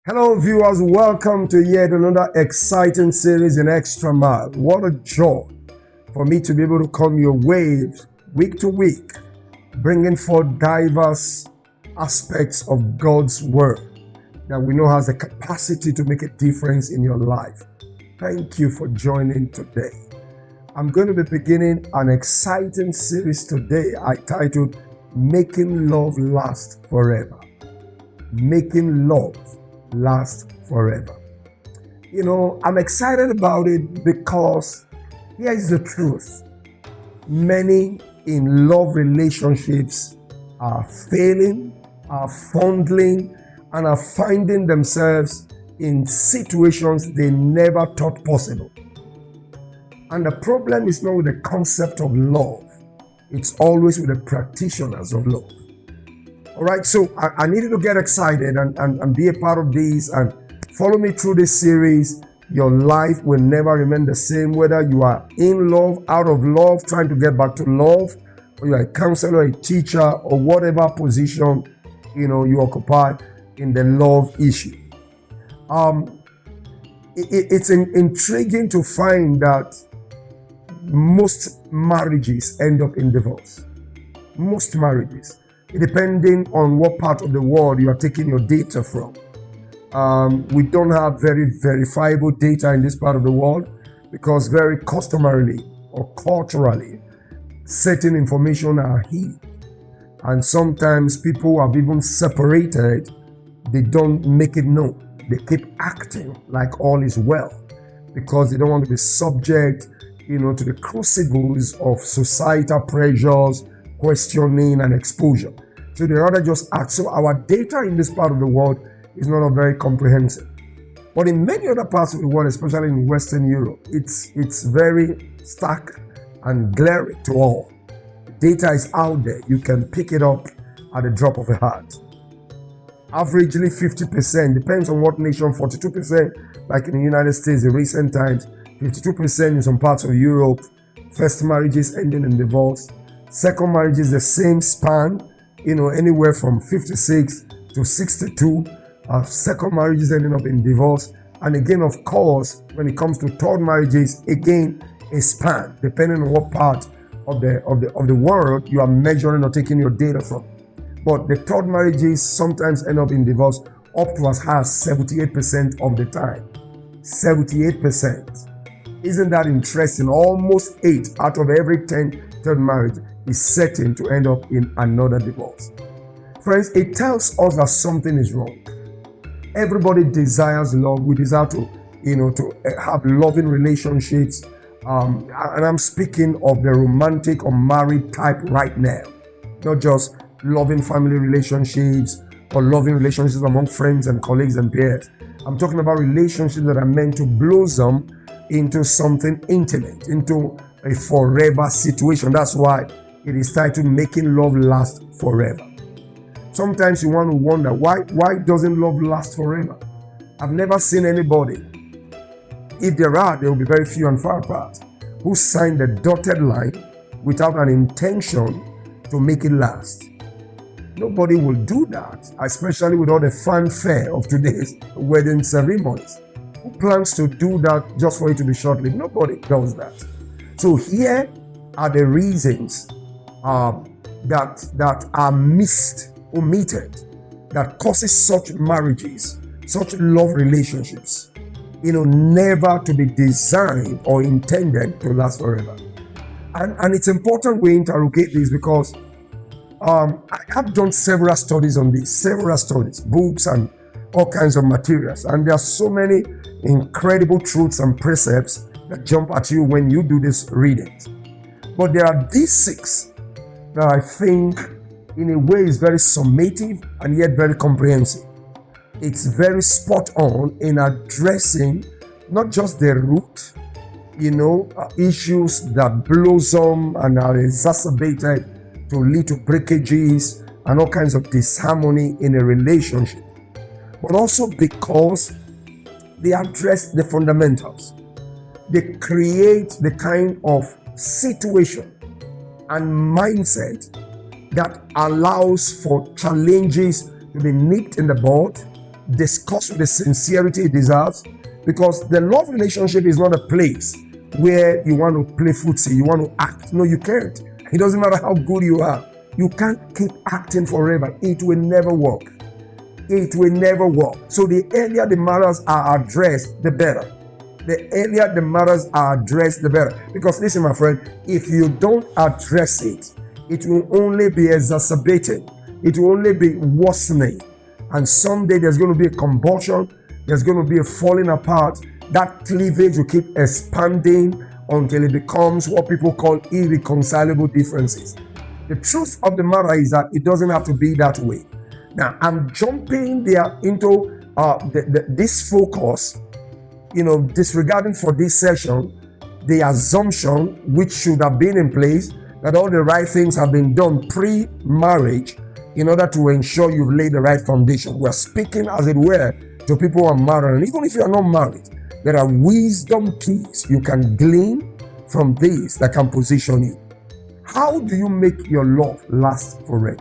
Hello, viewers. Welcome to yet another exciting series in Extra Mile. What a joy for me to be able to come your way week to week, bringing forth diverse aspects of God's Word that we know has the capacity to make a difference in your life. Thank you for joining today. I'm going to be beginning an exciting series today I titled Making Love Last Forever. Making Love Last forever. I'm excited about it because here is the truth. Many in love relationships are failing, are fondling, and are finding themselves in situations they never thought possible. And the problem is not with the concept of love. It's always with the practitioners of love. All right, so I need you to get excited and be a part of this and follow me through this series. Your life will never remain the same, whether you are in love, out of love, trying to get back to love, or you're a counselor, a teacher, or whatever position you occupy in the love issue. It's intriguing to find that most marriages end up in divorce. Most marriages. Depending on what part of the world you are taking your data from. We don't have very verifiable data in this part of the world because very customarily or culturally, certain information are hid. And sometimes people have even separated, they don't make it known. They keep acting like all is well because they don't want to be subject, to the crucibles of societal pressures, questioning and exposure. So they rather just act. So our data in this part of the world is not very comprehensive. But in many other parts of the world, especially in Western Europe, it's very stark and glaring to all. Data is out there. You can pick it up at the drop of a hat. Averagely 50%, depends on what nation, 42%, like in the United States in recent times, 52% in some parts of Europe, first marriages ending in divorce. Second marriage is the same span, anywhere from 56 to 62. Second marriages ending up in divorce. And again, of course, when it comes to third marriages, again, a span, depending on what part of the world you are measuring or taking your data from. But the third marriages sometimes end up in divorce up to as high as 78% of the time. 78%. Isn't that interesting? Almost 8 out of every 10 third marriage is certain to end up in another divorce. Friends, it tells us that something is wrong. Everybody desires love. We desire to have loving relationships. And I'm speaking of the romantic or married type right now. Not just loving family relationships or loving relationships among friends and colleagues and peers. I'm talking about relationships that are meant to blossom into something intimate, into a forever situation. That's why it is titled Making Love Last Forever. Sometimes you want to wonder, why doesn't love last forever? I've never seen anybody, if there will be very few and far apart, who signed the dotted line without an intention to make it last. Nobody will do that, especially with all the fanfare of today's wedding ceremonies. Who plans to do that just for it to be short-lived? Nobody does that. So here are the reasons that are omitted, that causes such marriages, such love relationships, never to be designed or intended to last forever. And it's important we interrogate this because I have done several studies on this, books and all kinds of materials. And there are so many incredible truths and precepts that jump at you when you do this reading. But there are these 6 that I think in a way is very summative and yet very comprehensive. It's very spot on in addressing not just the root, issues that blossom and are exacerbated to lead to breakages and all kinds of disharmony in a relationship, but also because they address the fundamentals. They create the kind of situation and mindset that allows for challenges to be nipped in the bud, discussed with the sincerity it deserves, because the love relationship is not a place where you want to play footsie, you want to act. No, you can't. It doesn't matter how good you are. You can't keep acting forever. It will never work. It will never work. So the earlier the matters are addressed, the better. The earlier the matters are addressed, the better. Because listen, my friend, if you don't address it, it will only be exacerbated. It will only be worsening. And someday there's going to be a convulsion. There's going to be a falling apart. That cleavage will keep expanding until it becomes what people call irreconcilable differences. The truth of the matter is that it doesn't have to be that way. Now, I'm jumping there into this focus, disregarding for this session the assumption which should have been in place that all the right things have been done pre-marriage in order to ensure you've laid the right foundation. We're speaking, as it were, to people who are married. And even if you're not married, there are wisdom keys you can glean from this that can position you. How do you make your love last forever?